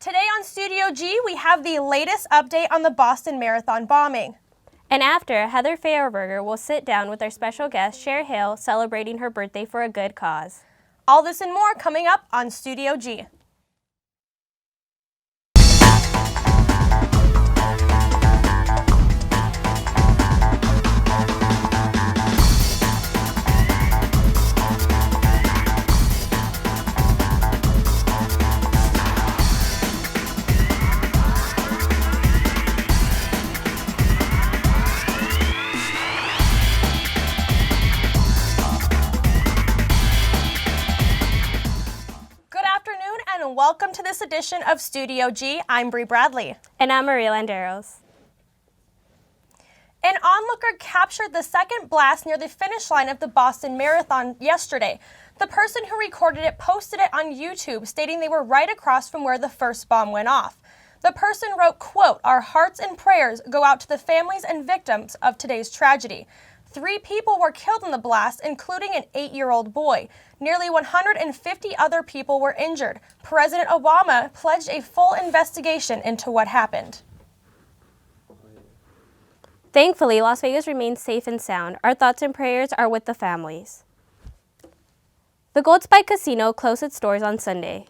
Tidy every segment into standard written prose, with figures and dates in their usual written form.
Today on Studio G, we have the latest update on the Boston Marathon bombing. And after, Heather Feierberger will sit down with our special guest, Cher Hale, celebrating her birthday for a good cause. All this and more coming up on Studio G. Welcome to this edition of Studio G. I'm Bree Bradley. And I'm Maria Landeros. An onlooker captured the second blast near the finish line of the Boston Marathon yesterday. The person who recorded it posted it on YouTube, stating they were right across from where the first bomb went off. The person wrote, quote, "Our hearts and prayers go out to the families and victims of today's tragedy. 3 people were killed in the blast, including an 8-year-old boy. Nearly 150 other people were injured. President Obama pledged a full investigation into what happened." Thankfully, Las Vegas remains safe and sound. Our thoughts and prayers are with the families. The Gold Spike Casino closed its doors on Sunday.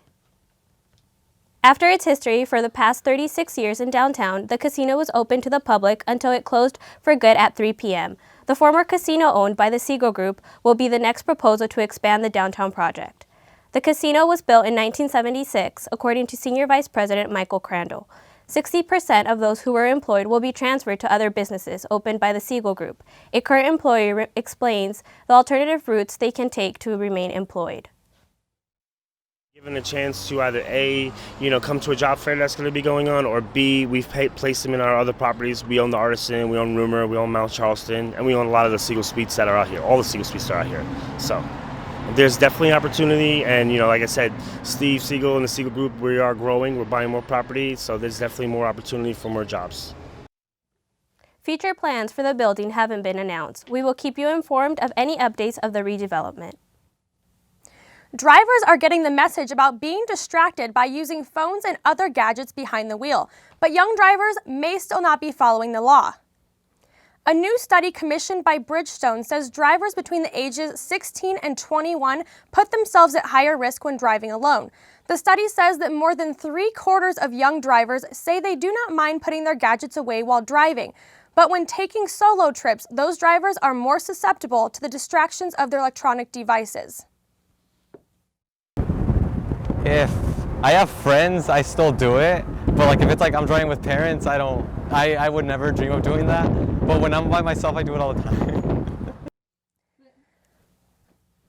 After its history for the past 36 years in downtown, the casino was open to the public until it closed for good at 3 p.m. The former casino owned by the Siegel Group will be the next proposal to expand the downtown project. The casino was built in 1976, according to Senior Vice President Michael Crandall. 60% of those who were employed will be transferred to other businesses opened by the Siegel Group. A current employee explains the alternative routes they can take to remain employed. Given a chance to either A, come to a job fair that's going to be going on, or B, we've placed them in our other properties. We own the Artisan, we own Rumor, we own Mount Charleston, and we own a lot of the Siegel Suites that are out here. All the Siegel Suites are out here. So there's definitely opportunity, and like I said, Steve Siegel and the Siegel Group, we are growing, we're buying more property, so there's definitely more opportunity for more jobs. Future plans for the building haven't been announced. We will keep you informed of any updates of the redevelopment. Drivers are getting the message about being distracted by using phones and other gadgets behind the wheel, but young drivers may still not be following the law. A new study commissioned by Bridgestone says drivers between the ages 16 and 21 put themselves at higher risk when driving alone. The study says that more than 3/4 of young drivers say they do not mind putting their gadgets away while driving. But when taking solo trips, those drivers are more susceptible to the distractions of their electronic devices. If I have friends, I still do it. But if it's I'm driving with parents, I would never dream of doing that. But when I'm by myself, I do it all the time.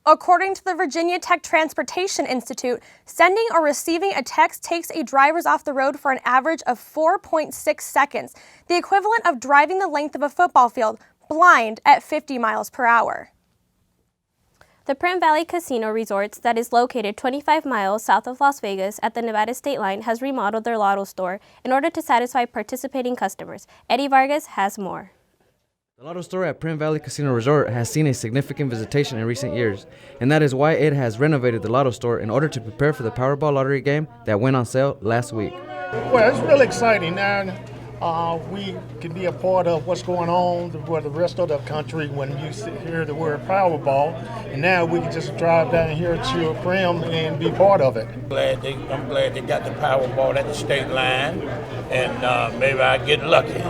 According to the Virginia Tech Transportation Institute, sending or receiving a text takes a driver off the road for an average of 4.6 seconds, the equivalent of driving the length of a football field, blind at 50 miles per hour. The Prim Valley Casino Resorts, that is located 25 miles south of Las Vegas at the Nevada state line, has remodeled their lotto store in order to satisfy participating customers. Eddie Vargas has more. The lotto store at Prim Valley Casino Resort has seen a significant visitation in recent years, and that is why it has renovated the lotto store in order to prepare for the Powerball lottery game that went on sale last week. Well, it's really exciting now. We can be a part of what's going on with the rest of the country when you hear the word Powerball, and now we can just drive down here to Prim and be part of it. I'm glad they got the Powerball at the state line, and maybe I get lucky.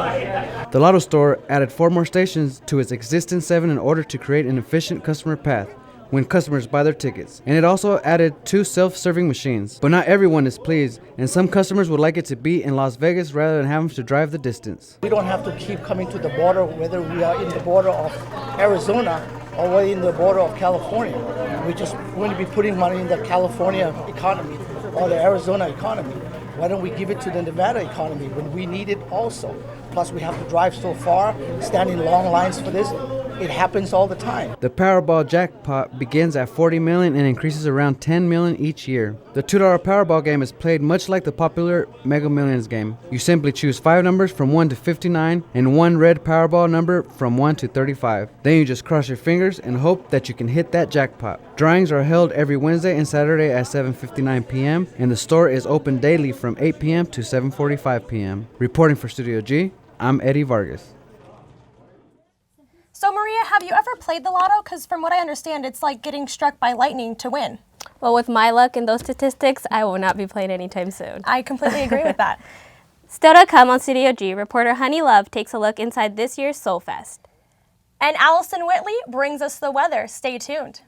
The lotto store added 4 more stations to its existing 7 in order to create an efficient customer path when customers buy their tickets. And it also added 2 self-serving machines. But not everyone is pleased, and some customers would like it to be in Las Vegas rather than having to drive the distance. We don't have to keep coming to the border, whether we are in the border of Arizona or we're in the border of California. We're just going to be putting money in the California economy or the Arizona economy. Why don't we give it to the Nevada economy when we need it also? Plus we have to drive so far, stand in long lines for this. It happens all the time. The Powerball jackpot begins at 40 million and increases around 10 million each year. The $2 Powerball game is played much like the popular Mega Millions game. You simply choose 5 numbers from 1 to 59 and 1 red Powerball number from 1 to 35. Then you just cross your fingers and hope that you can hit that jackpot. Drawings are held every Wednesday and Saturday at 7:59 p.m. and the store is open daily from 8 p.m. to 7:45 p.m. Reporting for Studio G, I'm Eddie Vargas. So Maria, have you ever played the lotto? Because from what I understand, it's like getting struck by lightning to win. Well, with my luck and those statistics, I will not be playing anytime soon. I completely agree with that. Still to come on Studio G, reporter Honey Love takes a look inside this year's Soul Fest. And Allison Whitley brings us the weather. Stay tuned.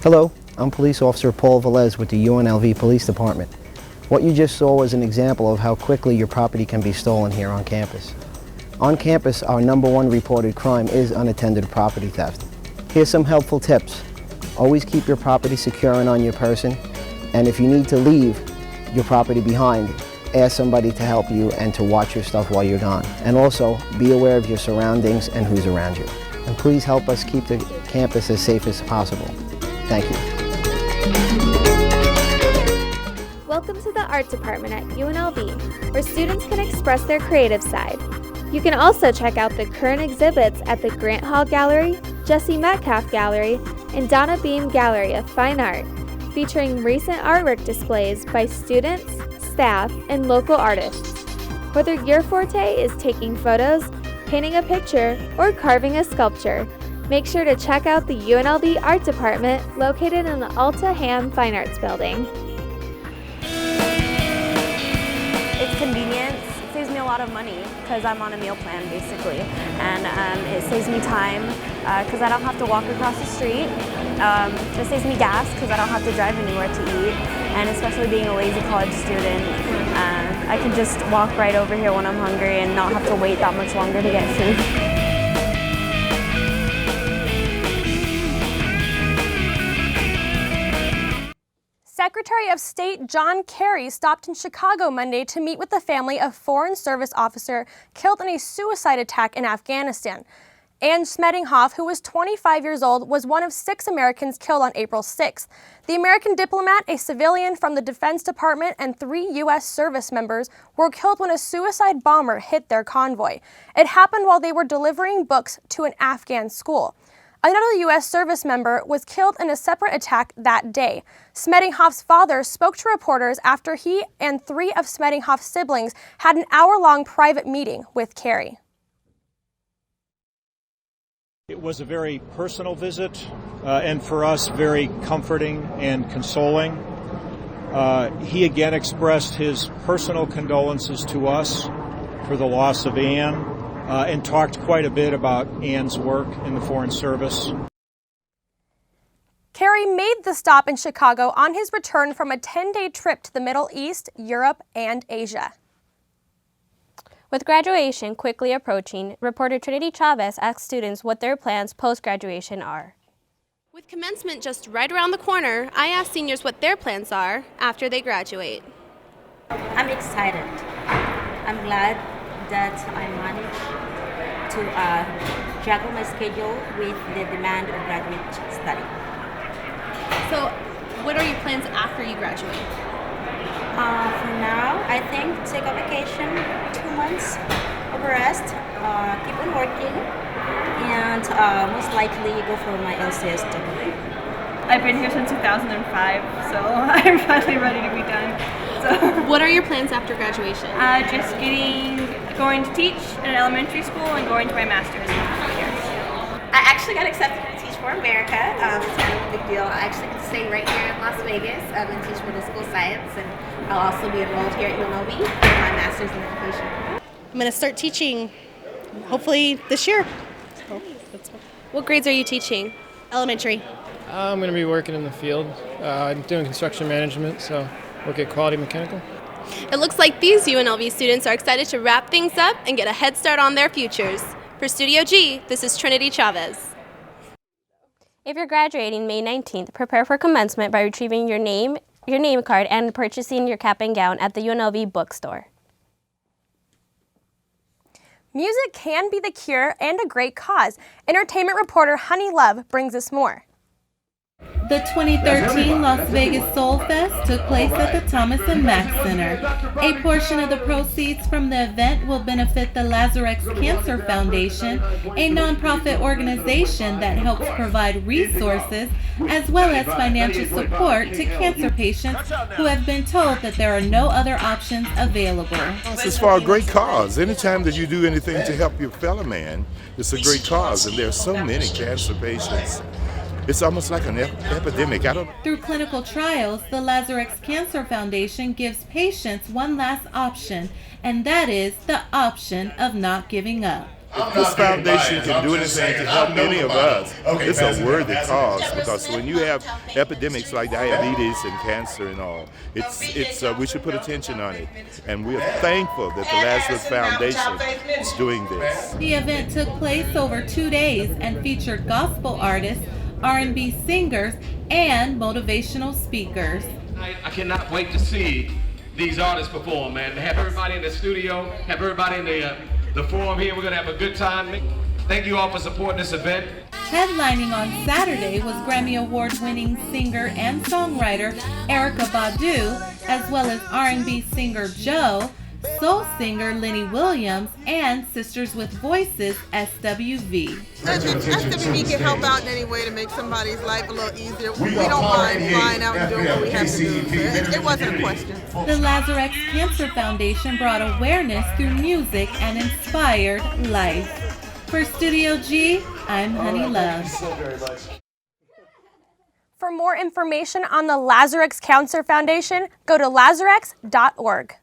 Hello, I'm Police Officer Paul Velez with the UNLV Police Department. What you just saw was an example of how quickly your property can be stolen here on campus. On campus, our #1 reported crime is unattended property theft. Here's some helpful tips. Always keep your property secure and on your person, and if you need to leave your property behind, ask somebody to help you and to watch your stuff while you're gone. And also, be aware of your surroundings and who's around you. And please help us keep the campus as safe as possible. Thank you. Welcome to the Art Department at UNLV, where students can express their creative side. You can also check out the current exhibits at the Grant Hall Gallery, Jesse Metcalf Gallery, and Donna Beam Gallery of Fine Art, featuring recent artwork displays by students, staff, and local artists. Whether your forte is taking photos, painting a picture, or carving a sculpture, make sure to check out the UNLV Art Department located in the Alta Ham Fine Arts Building. It's convenience. It saves me a lot of money because I'm on a meal plan basically, and it saves me time because I don't have to walk across the street. It saves me gas because I don't have to drive anywhere to eat, and especially being a lazy college student, I can just walk right over here when I'm hungry and not have to wait that much longer to get food. Secretary of State John Kerry stopped in Chicago Monday to meet with the family of Foreign Service officer killed in a suicide attack in Afghanistan. Anne Smedinghoff, who was 25 years old, was one of 6 Americans killed on April 6th. The American diplomat, a civilian from the Defense Department, and 3 U.S. service members were killed when a suicide bomber hit their convoy. It happened while they were delivering books to an Afghan school. Another U.S. service member was killed in a separate attack that day. Smedinghoff's father spoke to reporters after he and 3 of Smedinghoff's siblings had an hour-long private meeting with Kerry. It was a very personal visit, and for us, very comforting and consoling. He again expressed his personal condolences to us for the loss of Anne, and talked quite a bit about Anne's work in the Foreign Service. Kerry made the stop in Chicago on his return from a 10-day trip to the Middle East, Europe, and Asia. With graduation quickly approaching, reporter Trinity Chavez asked students what their plans post-graduation are. With commencement just right around the corner, I asked seniors what their plans are after they graduate. I'm excited. I'm glad that I managed to juggle my schedule with the demand of graduate study. So, what are your plans after you graduate? For now, I think take a vacation, 2 months of rest, keep on working, and most likely go for my LCS degree. I've been here since 2005, so I'm finally ready to be done. So, what are your plans after graduation? Just going to teach in an elementary school and going to my master's in 4 years. I actually got accepted to Teach for America. It's kind of a big deal. I actually get to stay right here in Las Vegas and teach middle school science, and I'll also be enrolled here at UNLV for my master's in education. I'm going to start teaching hopefully this year. What grades are you teaching? Elementary. I'm going to be working in the field. I'm doing construction management, so work at Quality Mechanical. It looks like these UNLV students are excited to wrap things up and get a head start on their futures. For Studio G, this is Trinity Chavez. If you're graduating May 19th, prepare for commencement by retrieving your name card and purchasing your cap and gown at the UNLV bookstore. Music can be the cure and a great cause. Entertainment reporter Honey Love brings us more. The 2013 Las Vegas Soul Fest took place at the Thomas & Mack Center. A portion of the proceeds from the event will benefit the Lazarex Cancer Foundation, a nonprofit organization that helps provide resources as well as financial support to cancer patients who have been told that there are no other options available. This is for a great cause. Anytime that you do anything to help your fellow man, it's a great cause, and there are so many cancer patients. It's almost like an epidemic. Through clinical trials, the Lazarex Cancer Foundation gives patients one last option, and that is the option of not giving up. If this foundation can do anything to help any of us, it's a worthy cause, because when you have epidemics like diabetes and cancer and all, we should put attention on it. And we are thankful that the Lazarus Foundation is doing this. The event took place over 2 days and featured gospel artists, R&B singers, and motivational speakers. I cannot wait to see these artists perform, man. To have everybody in the studio, have everybody in the forum here. We're going to have a good time. Thank you all for supporting this event. Headlining on Saturday was Grammy Award-winning singer and songwriter Erykah Badu, as well as R&B singer Joe, soul singer Lenny Williams, and Sisters with Voices SWV. SWV can help out in any way to make somebody's life a little easier. We don't mind flying out and doing what we have to do. It wasn't a question. The Lazarex Cancer Foundation brought awareness through music and inspired life. For Studio G, I'm Honey Love. For more information on the Lazarex Cancer Foundation, go to lazarex.org.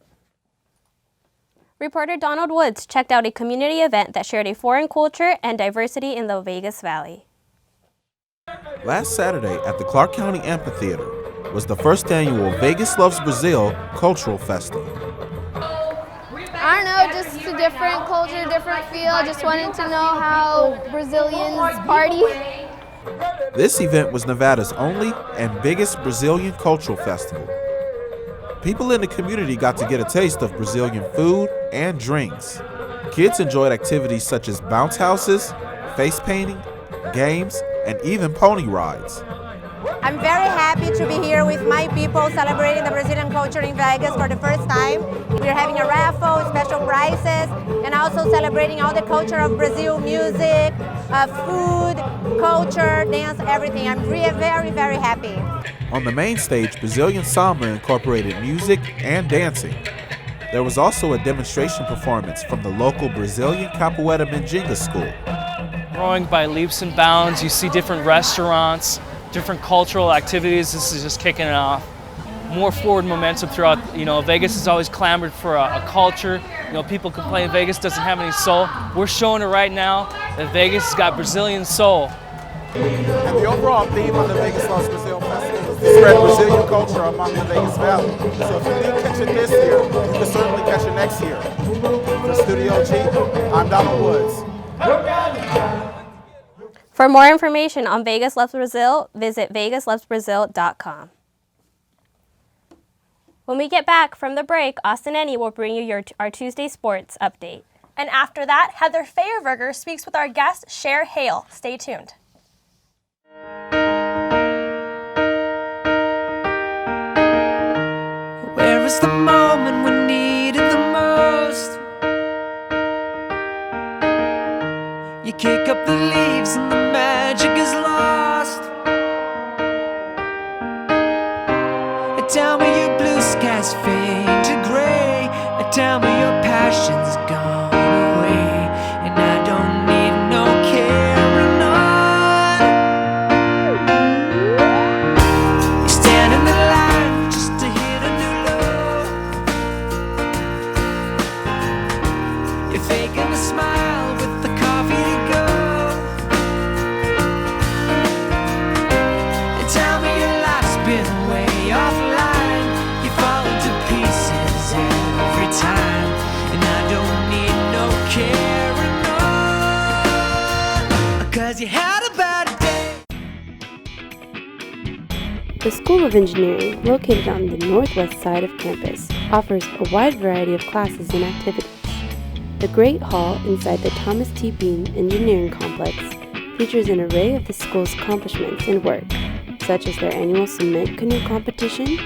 Reporter Donald Woods checked out a community event that shared a foreign culture and diversity in the Vegas Valley. Last Saturday at the Clark County Amphitheater was the first annual Vegas Loves Brazil Cultural Festival. I don't know, just a different culture, different feel. Just wanted to know how Brazilians party. This event was Nevada's only and biggest Brazilian cultural festival. People in the community got to get a taste of Brazilian food and drinks. Kids enjoyed activities such as bounce houses, face painting, games, and even pony rides. I'm very happy to be here with my people celebrating the Brazilian culture in Vegas for the first time. We're having a raffle, special prizes, and also celebrating all the culture of Brazil, music, food, culture, dance, everything. I'm really very, very happy. On the main stage, Brazilian samba incorporated music and dancing. There was also a demonstration performance from the local Brazilian Capoeira Menjinga school. Growing by leaps and bounds, you see different restaurants, different cultural activities. This is just kicking it off. More forward momentum throughout, Vegas has always clamored for a culture. People complain Vegas doesn't have any soul. We're showing it right now that Vegas has got Brazilian soul. And the overall theme of the Vegas Loves Brazil Festival is to spread Brazilian culture among the Vegas Valley. So if you didn't catch it this year, you can certainly catch it next year. For Studio G, I'm Donald Woods. For more information on Vegas Loves Brazil, visit vegaslovesbrazil.com. When we get back from the break, Austin Ennie will bring you our Tuesday sports update. And after that, Heather Feyerberger speaks with our guest, Cher Hale. Stay tuned. Where is the moment we needed the most? You kick up the leaves and the magic is lost. Tell me your blue skies fade to gray. Tell me your passion's gone away. And I don't need no carrying on. You stand in the line just to hit a new low. The School of Engineering, located on the northwest side of campus, offers a wide variety of classes and activities. The Great Hall inside the Thomas T. Bean Engineering Complex features an array of the school's accomplishments and work, such as their annual cement canoe competition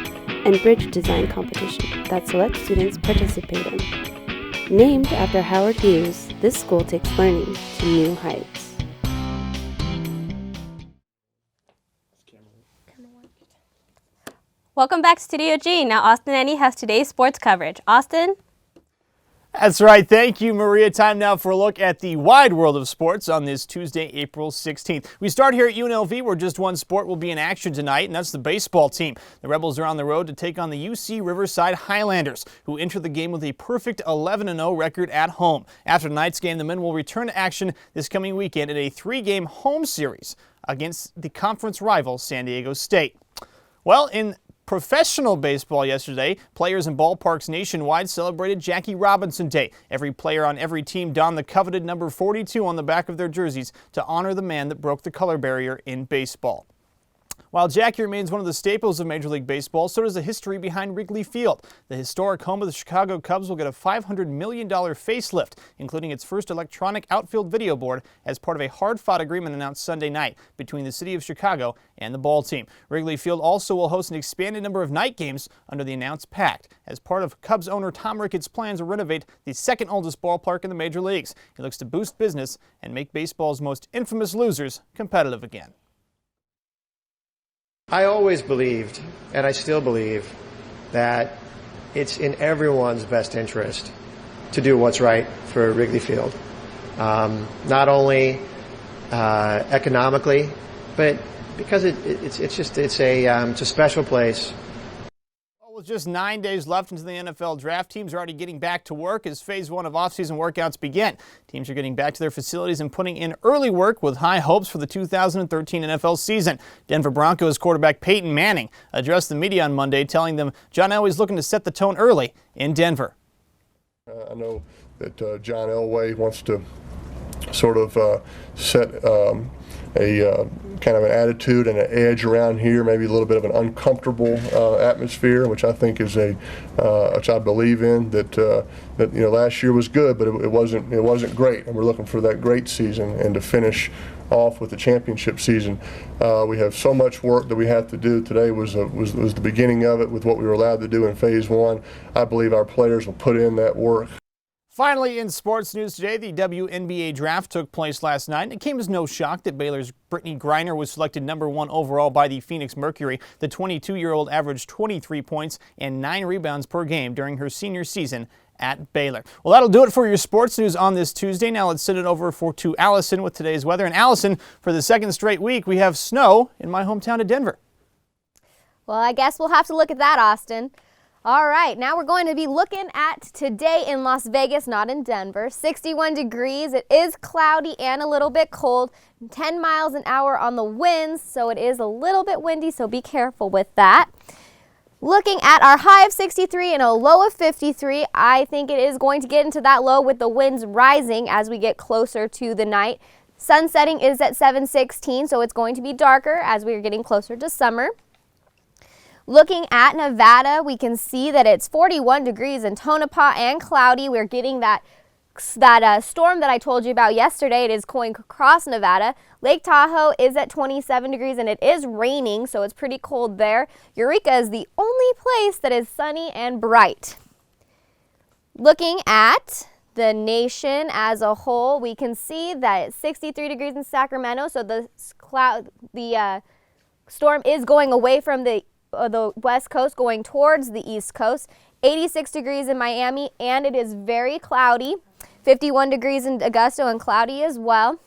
and bridge design competition that select students participate in. Named after Howard Hughes, this school takes learning to new heights. Welcome back to Studio G. Now Austin Ennie has today's sports coverage. Austin? That's right. Thank you, Maria. Time now for a look at the wide world of sports on this Tuesday, April 16th. We start here at UNLV, where just one sport will be in action tonight, and that's the baseball team. The Rebels are on the road to take on the UC Riverside Highlanders, who enter the game with a perfect 11-0 record at home. After tonight's game, the men will return to action this coming weekend in a 3-game home series against the conference rival San Diego State. Well, in professional baseball yesterday, players in ballparks nationwide celebrated Jackie Robinson Day. Every player on every team donned the coveted number 42 on the back of their jerseys to honor the man that broke the color barrier in baseball. While Jackie remains one of the staples of Major League Baseball, so does the history behind Wrigley Field. The historic home of the Chicago Cubs will get a $500 million facelift, including its first electronic outfield video board as part of a hard-fought agreement announced Sunday night between the city of Chicago and the ball team. Wrigley Field also will host an expanded number of night games under the announced pact, as part of Cubs owner Tom Ricketts' plans to renovate the second oldest ballpark in the major leagues. He looks to boost business and make baseball's most infamous losers competitive again. I always believed, and I still believe, that it's in everyone's best interest to do what's right for Wrigley Field. Not only economically, but because it's a special place. With just 9 days left until the NFL draft, teams are already getting back to work as Phase 1 of offseason workouts begin. Teams are getting back to their facilities and putting in early work with high hopes for the 2013 NFL season. Denver Broncos quarterback Peyton Manning addressed the media on Monday, telling them John Elway's looking to set the tone early in Denver. I know that John Elway wants to sort of set a kind of an attitude and an edge around here, maybe a little bit of an uncomfortable atmosphere, which I think is which I believe in. That last year was good, but it wasn't great, and we're looking for that great season and to finish off with the championship season. We have so much work that we have to do. Today was the beginning of it with what we were allowed to do in Phase 1. I believe our players will put in that work. Finally, in sports news today, the WNBA draft took place last night. It came as no shock that Baylor's Brittany Griner was selected #1 overall by the Phoenix Mercury. The 22-year-old averaged 23 points and 9 rebounds per game during her senior season at Baylor. Well, that'll do it for your sports news on this Tuesday. Now let's send it over to Allison with today's weather. And Allison, for the second straight week, we have snow in my hometown of Denver. Well, I guess we'll have to look at that, Austin. All right, now we're going to be looking at today in Las Vegas, not in Denver. 61 degrees. It is cloudy and a little bit cold. 10 miles an hour on the winds, so it is a little bit windy, so be careful with that. Looking at our high of 63 and a low of 53, I think it is going to get into that low with the winds rising as we get closer to the night. Sun setting is at 7:16, so it's going to be darker as we are getting closer to summer. Looking at Nevada, we can see that it's 41 degrees in Tonopah and cloudy. We're getting that storm that I told you about yesterday. It is going across Nevada. Lake Tahoe is at 27 degrees and it is raining, so it's pretty cold there. Eureka is the only place that is sunny and bright. Looking at the nation as a whole, we can see that it's 63 degrees in Sacramento, so the storm is going away from the west coast going towards the east coast. 86 degrees in Miami and it is very cloudy. 51 degrees in Augusta and cloudy as well.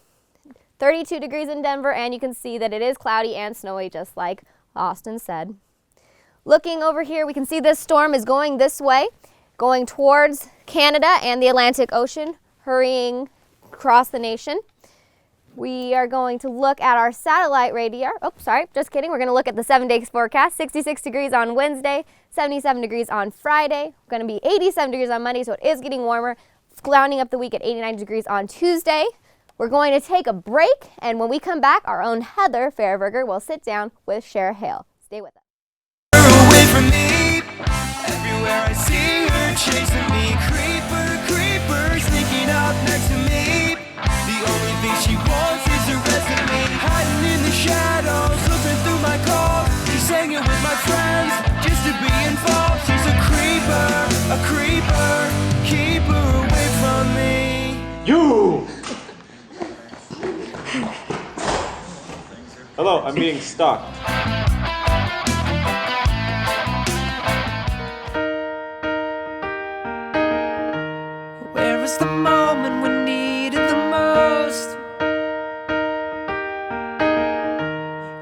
32 degrees in Denver and you can see that it is cloudy and snowy just like Austin said. Looking over here, we can see this storm is going this way, going towards Canada and the Atlantic Ocean, hurrying across the nation. We are going to look at our satellite radar. Oh, sorry, just kidding. We're going to look at the 7-day forecast. 66 degrees on Wednesday, 77 degrees on Friday. Going to be 87 degrees on Monday, so it is getting warmer. Rounding up the week at 89 degrees on Tuesday. We're going to take a break, and when we come back, our own Heather Fairberger will sit down with Cher Hale. Stay with us. Everywhere I see her chasing me. Creeper, creeper, sneaking up next to me. The only thing she wants is the rest of me. Hiding in the shadows, looking through my car. She's hanging with my friends just to be involved. She's a creeper, keep her away from me. You! Hello, I'm being stalked. Where is the moment we needed the most?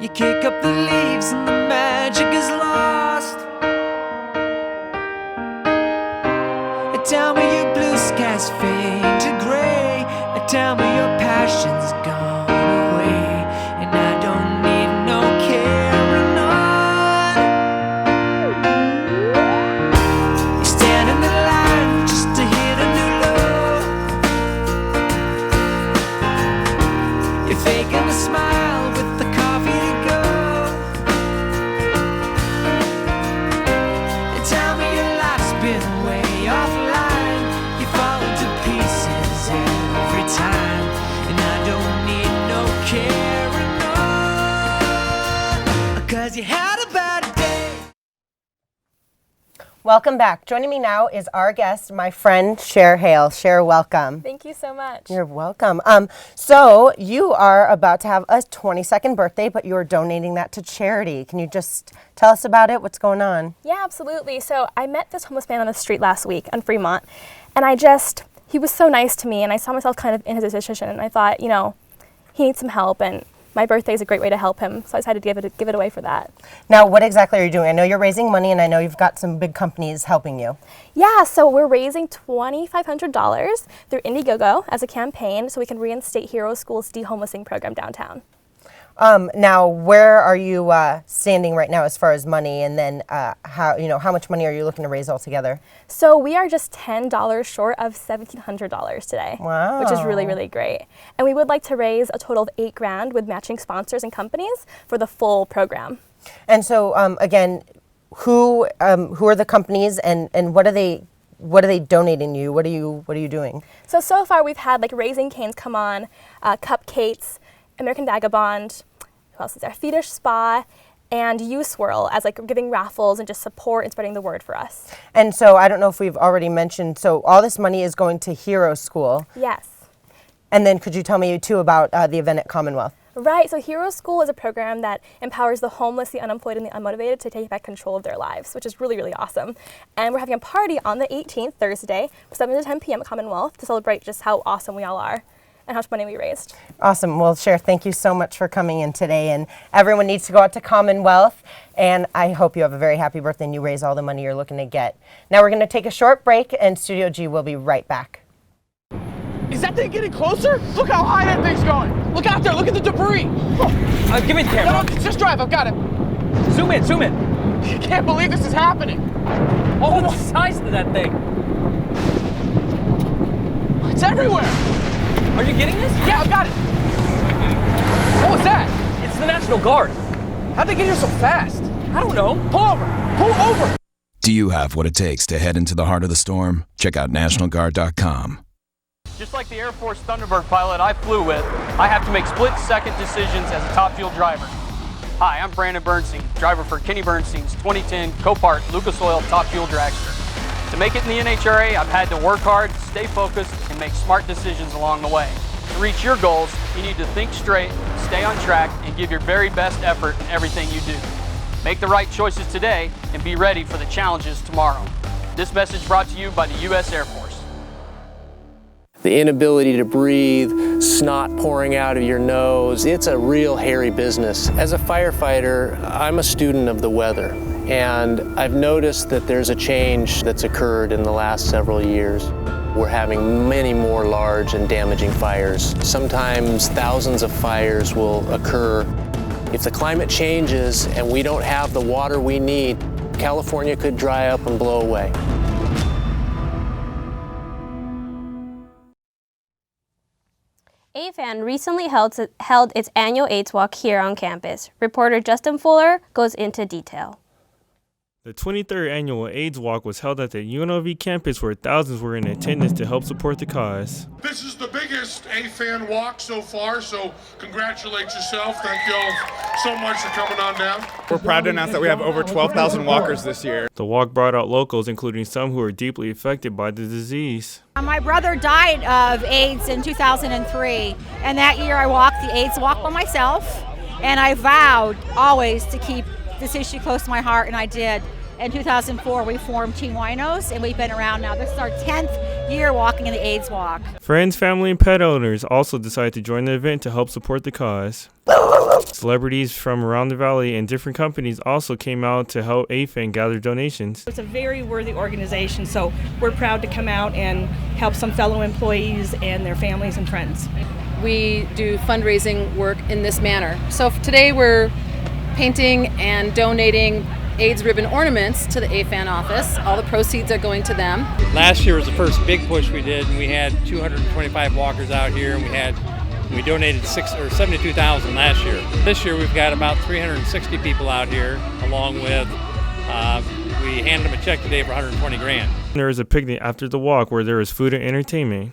You kick up the leaves and the magic is lost. Tell me your blue skies fade to gray. Tell me your passion's gone away, and I don't need no carrying on. You stand in the line just to hit a new low. You're faking a smile with the coffee to go. And tell me your life's been way offline. You fall into pieces every time, and I don't need no carrying on, 'cause you had a bad day. Welcome back. Joining me now is our guest, my friend Cher Hale. Cher, welcome. Thank you so much. You're welcome. So you are about to have a 22nd birthday, but you're donating that to charity. Can you just tell us about it? What's going on? Yeah, absolutely. So I met this homeless man on the street last week on Fremont, and he was so nice to me, and I saw myself kind of in his position, and I thought, he needs some help, and my birthday is a great way to help him, so I decided to give it away for that. Now, what exactly are you doing? I know you're raising money, and I know you've got some big companies helping you. Yeah, so we're raising $2,500 through Indiegogo as a campaign so we can reinstate Hero School's de-homelessing program downtown. Now, where are you standing right now as far as money, and then how much money are you looking to raise altogether? So we are just $10 short of $1,700 today, Wow. which is really, really great. And we would like to raise a total of $8 grand with matching sponsors and companies for the full program. And so, again, who are the companies, and what are they donating you? What are you doing? So far we've had like Raising Cane's come on, Cupcakes, American Vagabond, who else is there? Fetish Spa, and U-Swirl as like giving raffles and just support and spreading the word for us. And so I don't know if we've already mentioned, so all this money is going to Hero School. Yes. And then could you tell me too about the event at Commonwealth? Right, so Hero School is a program that empowers the homeless, the unemployed, and the unmotivated to take back control of their lives, which is really, really awesome. And we're having a party on the 18th, Thursday, from 7 to 10 p.m. at Commonwealth to celebrate just how awesome we all are and how much money we raised. Awesome. Well, Cher, thank you so much for coming in today. And everyone needs to go out to Commonwealth. And I hope you have a very happy birthday and you raise all the money you're looking to get. Now we're going to take a short break, and Studio G will be right back. Is that thing getting closer? Look how high that thing's going. Look out there. Look at the debris. Give me the camera. No, just drive. I've got it. Zoom in, zoom in. I can't believe this is happening. Oh, the size of that thing. It's everywhere. Are you getting this? Yeah, I've got it. What was that? It's the National Guard. How'd they get here so fast? I don't know. Pull over. Pull over. Do you have what it takes to head into the heart of the storm? Check out NationalGuard.com. Just like the Air Force Thunderbird pilot I flew with, I have to make split-second decisions as a top fuel driver. Hi, I'm Brandon Bernstein, driver for Kenny Bernstein's 2010 Copart Lucas Oil Top Fuel Dragster. To make it in the NHRA, I've had to work hard, stay focused, and make smart decisions along the way. To reach your goals, you need to think straight, stay on track, and give your very best effort in everything you do. Make the right choices today and be ready for the challenges tomorrow. This message brought to you by the U.S. Air Force. The inability to breathe, snot pouring out of your nose, it's a real hairy business. As a firefighter, I'm a student of the weather, and I've noticed that there's a change that's occurred in the last several years. We're having many more large and damaging fires. Sometimes thousands of fires will occur. If the climate changes and we don't have the water we need, California could dry up and blow away. AFAN recently held its annual AIDS Walk here on campus. Reporter Justin Fuller goes into detail. The 23rd annual AIDS Walk was held at the UNLV campus where thousands were in attendance to help support the cause. This is the biggest AFAN walk so far, so congratulate yourself. Thank you all so much for coming on down. We're proud to announce that we have over 12,000 walkers this year. The walk brought out locals, including some who are deeply affected by the disease. My brother died of AIDS in 2003, and that year I walked the AIDS Walk by myself, and I vowed always to keep this issue close to my heart, and I did. In 2004, we formed Team Winos, and we've been around now. This is our 10th year walking in the AIDS Walk. Friends, family, and pet owners also decided to join the event to help support the cause. Celebrities from around the valley and different companies also came out to help AFAN gather donations. It's a very worthy organization, so we're proud to come out and help some fellow employees and their families and friends. We do fundraising work in this manner. So today we're painting and donating AIDS ribbon ornaments to the AFAN office. All the proceeds are going to them. Last year was the first big push we did, and we had 225 walkers out here, and we donated 72,000 last year. This year we've got about 360 people out here, along with we handed them a check today for 120 grand. There is a picnic after the walk where there is food and entertainment.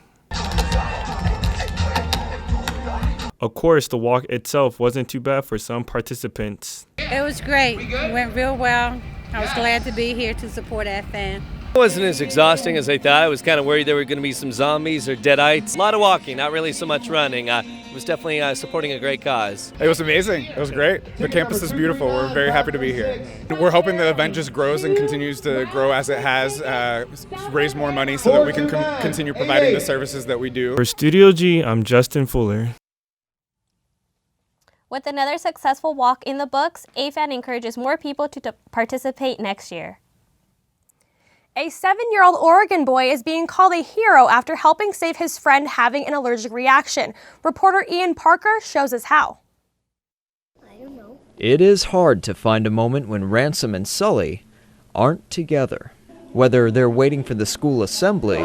Of course, the walk itself wasn't too bad for some participants. It was great. It went real well. I was glad to be here to support AFAN. It wasn't as exhausting as I thought. I was kind of worried there were going to be some zombies or deadites. A lot of walking, not really so much running. It was definitely supporting a great cause. It was amazing. It was great. The campus is beautiful. We're very happy to be here. We're hoping the event just grows and continues to grow as it has, raise more money so that we can continue providing the services that we do. For Studio G, I'm Justin Fuller. With another successful walk in the books, AFAN encourages more people to participate next year. A 7-year-old Oregon boy is being called a hero after helping save his friend having an allergic reaction. Reporter Ian Parker shows us how. It is hard to find a moment when Ransom and Sully aren't together. Whether they're waiting for the school assembly,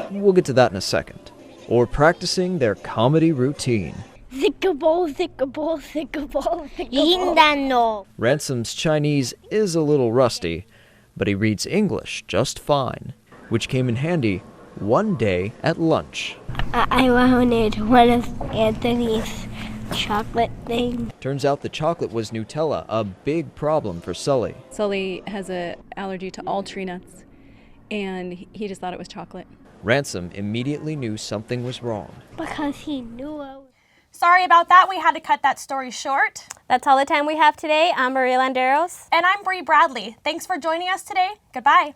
we'll get to that in a second, or practicing their comedy routine. Thickable, thickable, thickable, thickable. Ransom's Chinese is a little rusty, but he reads English just fine, which came in handy one day at lunch. I wanted one of Anthony's chocolate things. Turns out the chocolate was Nutella, a big problem for Sully. Sully has an allergy to all tree nuts, and he just thought it was chocolate. Ransom immediately knew something was wrong. Because he knew I was... Sorry about that. We had to cut that story short. That's all the time we have today. I'm Maria Landeros. And I'm Bree Bradley. Thanks for joining us today. Goodbye.